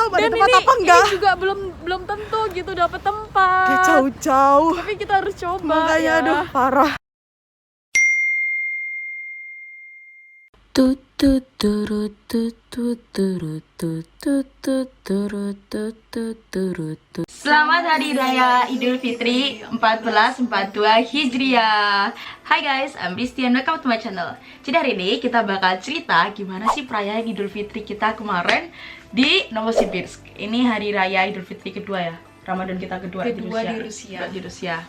tahu ada tempat apa enggak. Ini juga belum tentu gitu dapat tempat. Kayak jauh-jauh. Tapi kita harus coba. Makanya ya. aduh parah. Selamat Hari Raya Idul Fitri 1442 Hijriah. Hai guys, I'm Rizty and welcome to my channel. Jadi hari ini kita bakal cerita gimana sih perayaan Idul Fitri kita kemarin di Novosibirsk. Ini Hari Raya Idul Fitri kedua ya, Ramadan kita kedua di Rusia.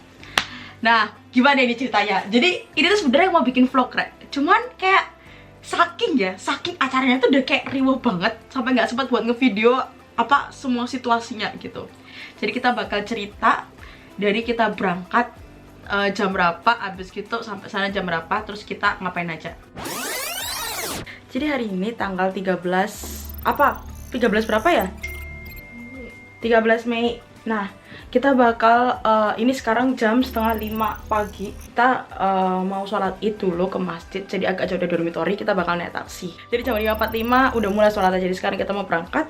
Nah, gimana ini ceritanya? Jadi ini tuh sebenarnya mau bikin vlog, Rek. Cuman kayak saking acaranya tuh udah kayak riuh banget sampai nggak sempat buat ngevideo apa semua situasinya gitu. Jadi kita bakal cerita dari kita berangkat jam berapa, abis gitu sampai sana jam berapa, terus kita ngapain aja. Jadi hari ini tanggal 13 apa? 13 berapa ya? 13 Mei. Nah, kita bakal ini sekarang jam 4:30 pagi. Kita mau sholat id dulu ke masjid. Jadi agak jauh dari dormitory. Kita bakal naik taksi. Jadi jam 5:45 udah mulai sholat aja. Jadi sekarang kita mau berangkat.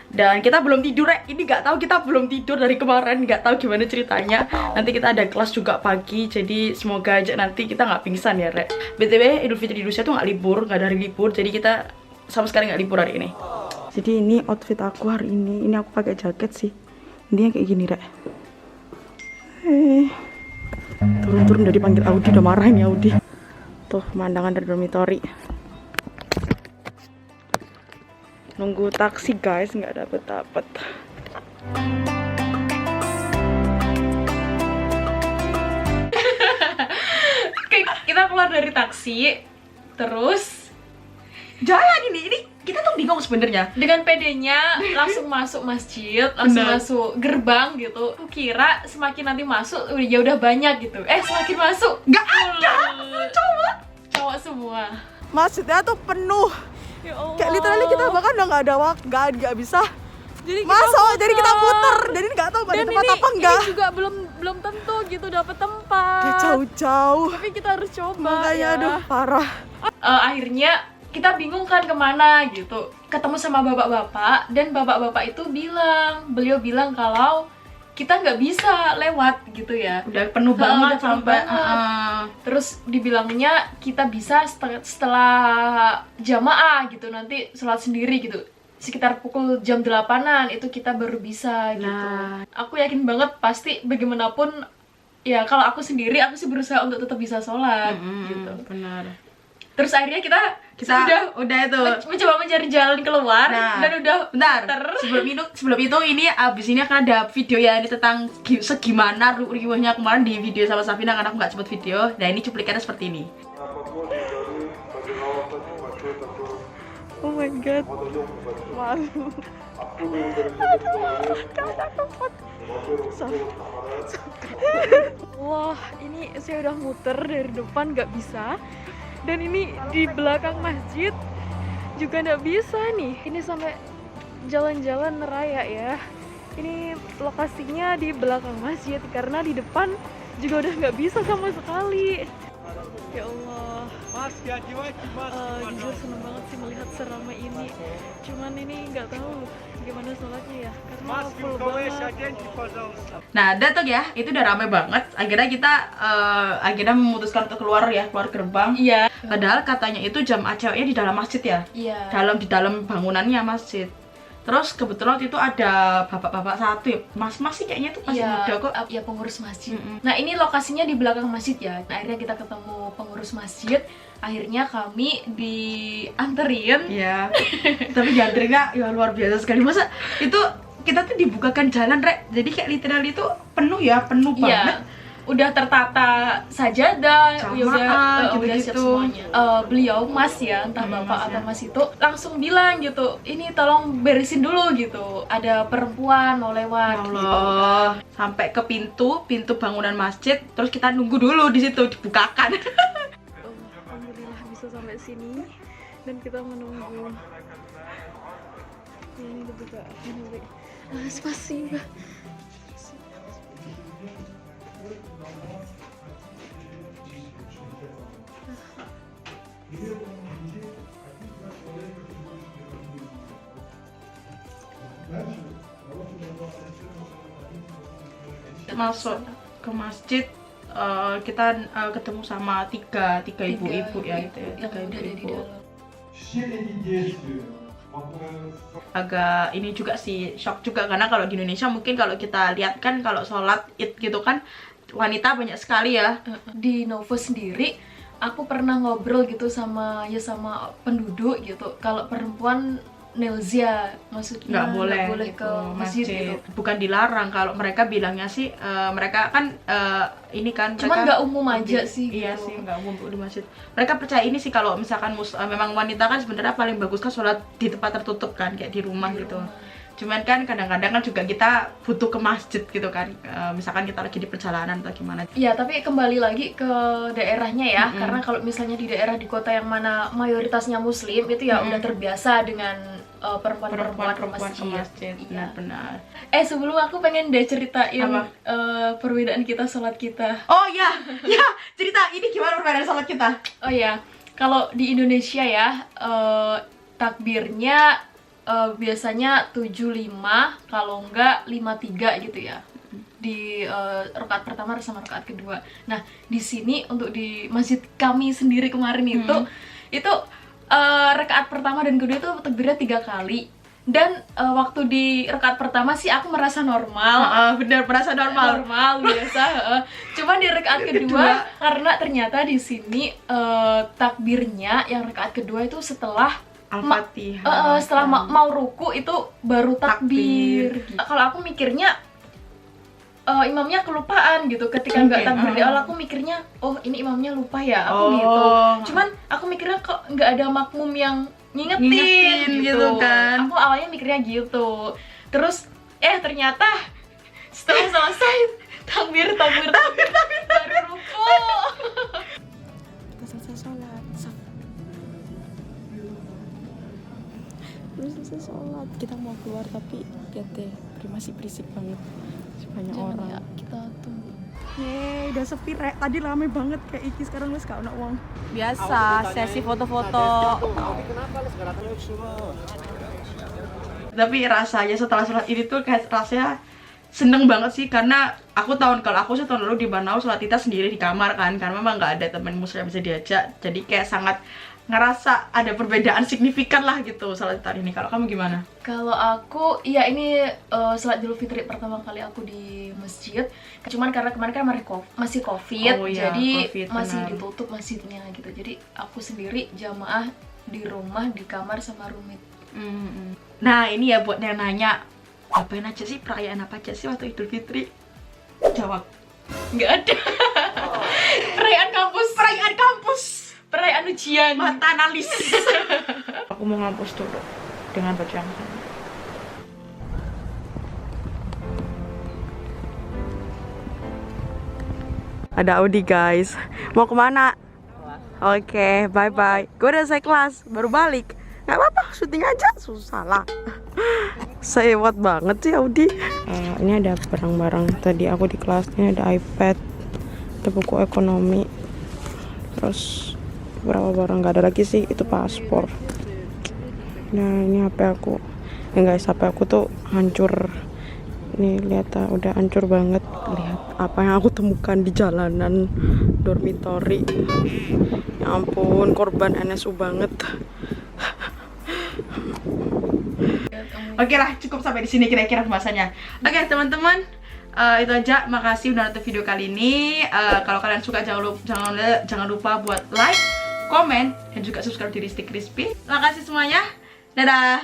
Dan kita belum tidur, Rek. Ini nggak tahu kita belum tidur dari kemarin. Nggak tahu gimana ceritanya. Nanti kita ada kelas juga pagi. Jadi semoga aja nanti kita nggak pingsan ya, Rek. BTW Idul Fitri di Rusia tuh nggak libur, nggak ada hari libur. Jadi kita sama sekali nggak libur hari ini. Jadi ini outfit aku hari ini. Ini aku pakai jaket sih. Intinya kayak gini, Rek. Turun-turun dari panggil Audi, udah marah ini Audi. Tuh pemandangan dari dormitory. Nunggu taksi guys, nggak dapet. Kita keluar dari taksi, terus Jalan ini kita tuh bingung sebenarnya. dengan PD-nya langsung masuk masjid, langsung Bener. masuk gerbang gitu. Aku kira semakin nanti masuk ya udah banyak gitu. Semakin masuk Nggak ada cowok semua. Masjidnya tuh penuh. Ya Allah. Kayak literally kita bahkan udah nggak ada waktu, nggak bisa Jadi kita masuk. Jadi kita putar. puter. Jadi nggak tahu ada Dan tempat apa enggak. ini juga belum tentu gitu dapat tempat. Kayak jauh-jauh. Tapi kita harus coba. Makanya ya. aduh parah. Akhirnya kita bingung kan kemana gitu. Ketemu sama bapak-bapak dan bapak-bapak itu beliau bilang kalau kita nggak bisa lewat gitu ya. Udah penuh banget Penuh sampai banget. Terus dibilangnya kita bisa setelah jamaah gitu, nanti sholat sendiri gitu. Sekitar pukul jam 8-an itu kita baru bisa gitu. Nah. Aku yakin banget pasti bagaimanapun ya kalau aku sendiri aku sih berusaha untuk tetap bisa sholat gitu. Benar. Terus akhirnya kita udah itu. mencoba mencari jalan keluar Nah, dan udah bentar. muter. Sebelum itu ini abis ini akan ada video ya ini tentang segimana riuhnya kemarin di video sama Safina karena aku nggak cepet video. Nah ini cuplikannya seperti ini. Oh my god. Malu. Wah, ini saya udah muter dari depan nggak bisa. Dan ini di belakang masjid juga nggak bisa nih. Ini sampai jalan-jalan raya ya. Ini lokasinya di belakang masjid karena di depan juga udah nggak bisa sama sekali. Ya Allah. Jujur seneng banget sih melihat seramai ini. Cuman ini nggak tahu gimana sholatnya ya karena full banget. Nah datang ya itu udah rame banget. Akhirnya kita akhirnya memutuskan untuk keluar gerbang. Iya. Padahal katanya itu jamaah ceweknya di dalam masjid ya. Iya. Di dalam bangunannya masjid. Terus kebetulan waktu itu ada bapak-bapak satu ya, mas-mas sih kayaknya tuh masih muda kok. Ya pengurus masjid. Nah ini lokasinya di belakang masjid ya. Nah, akhirnya kita ketemu pengurus masjid. Akhirnya kami dianterin. Iya. Tapi dianterinnya ya luar biasa sekali. Masa itu kita tuh dibukakan jalan, Rek. Jadi kayak literally itu penuh banget. Udah tertata sajadah, Jamaah, udah siap gitu-gitu. semuanya. Beliau mas ya, entah bapak atau mas itu langsung bilang gitu, ini tolong beresin dulu gitu. Ada perempuan mau lewat. Ya Allah, sampai ke pintu bangunan masjid, terus kita nunggu dulu di situ dibukakan. Alhamdulillah bisa sampai sini dan kita menunggu. Ini dibuka. Spasi. Masuk ke masjid, kita ketemu sama tiga ibu-ibu ya, gitu ya, tiga ibu-ibu. Agak ini juga sih, shock juga, karena kalau di Indonesia mungkin kalau kita lihat kan kalau sholat id gitu kan wanita banyak sekali ya. Di Novo sendiri aku pernah ngobrol gitu sama penduduk gitu, kalau perempuan Nelzia maksudnya nggak boleh ke masjid gitu. Bukan dilarang, kalau mereka bilangnya sih mereka kan ini kan cuman nggak umum aja sih iya gitu. sih, nggak umum di masjid. Mereka percaya ini sih, kalau misalkan memang wanita kan sebenarnya paling bagus kan sholat di tempat tertutup kan, kayak di rumah gitu. Cuman kan kadang-kadang kan juga kita butuh ke masjid gitu kan, misalkan kita lagi di perjalanan atau gimana. Iya, tapi kembali lagi ke daerahnya ya, karena kalau misalnya di daerah di kota yang mana mayoritasnya muslim itu ya udah terbiasa dengan perempuan ke masjid. Iya, benar. Sebelum aku pengen deh ceritain perbedaan kita sholat kita. Oh ya, cerita ini gimana perbedaan sholat kita? Oh ya, kalau di Indonesia ya takbirnya biasanya 75, kalau enggak 53 gitu ya. Di rakaat pertama sama rakaat kedua. Nah, di sini untuk di masjid kami sendiri kemarin itu rakaat pertama dan kedua itu takbirnya 3 kali. Dan waktu di rakaat pertama sih aku merasa normal. Bener, merasa normal biasa. Cuman di rakaat kedua karena ternyata di sini takbirnya yang rakaat kedua itu setelah Al-Fatihah. setelah mau ruku itu baru takbir. Kalau aku mikirnya imamnya kelupaan gitu, ketika nggak takbir di awal aku mikirnya oh ini imamnya lupa ya aku gitu. Cuman aku mikirnya kok nggak ada makmum yang ngingetin gitu kan. Aku awalnya mikirnya gitu. Terus ternyata setelah selesai takbir baru ruku. Kita selesai sholat. Belum selesai sholat, kita mau keluar tapi lihat deh, masih berisik banget, banyak orang ya, kita tunggu. Yeay, udah sepi rek. Tadi rame banget kayak iki, sekarang wis gak ono wong. Biasa, sesi foto-foto. Tapi rasanya setelah sholat ini tuh kayak rasanya seneng banget sih, karena kalau aku sih tahun lalu di Banau sholat kita sendiri di kamar kan, karena memang nggak ada teman muslim yang bisa diajak, jadi kayak sangat ngerasa ada perbedaan signifikan lah gitu sholat tahun ini. Kalau kamu gimana? Kalau aku, iya ini sholat Idul Fitri pertama kali aku di masjid. Cuman karena kemarin kan masih COVID, jadi COVID, masih benar. ditutup masjidnya gitu. Jadi aku sendiri jamaah di rumah, di kamar sama roommate. Nah ini ya buat yang nanya, ngapain aja sih, perayaan apa aja sih waktu Idul Fitri? Jawab. Nggak ada. Perayaan kampus. Perayaan ujian. Mata analis. Aku mau ngampus dulu dengan baju yang sama. Ada Audi guys. Mau kemana? Oke, bye bye. Gue udah selesai kelas, baru balik. Gak apa-apa, syuting aja, susah lah. Sewot banget sih Audi. Ini ada barang-barang tadi aku di kelas. Ini ada iPad, ada buku ekonomi, terus beberapa barang. Gak ada lagi sih, itu paspor. Nah ini HP aku. Guys, HP aku tuh hancur. Nih lihat, udah hancur banget. Lihat apa yang aku temukan di jalanan dormitory. Ya ampun, korban NSU banget. Oke lah, cukup sampai di sini kira-kira pembahasannya. Oke teman-teman, itu aja. Makasih udah nonton video kali ini. Kalau kalian suka jangan lupa buat like, komen, dan juga subscribe di Risti Crispy. Makasih semuanya. Dadah.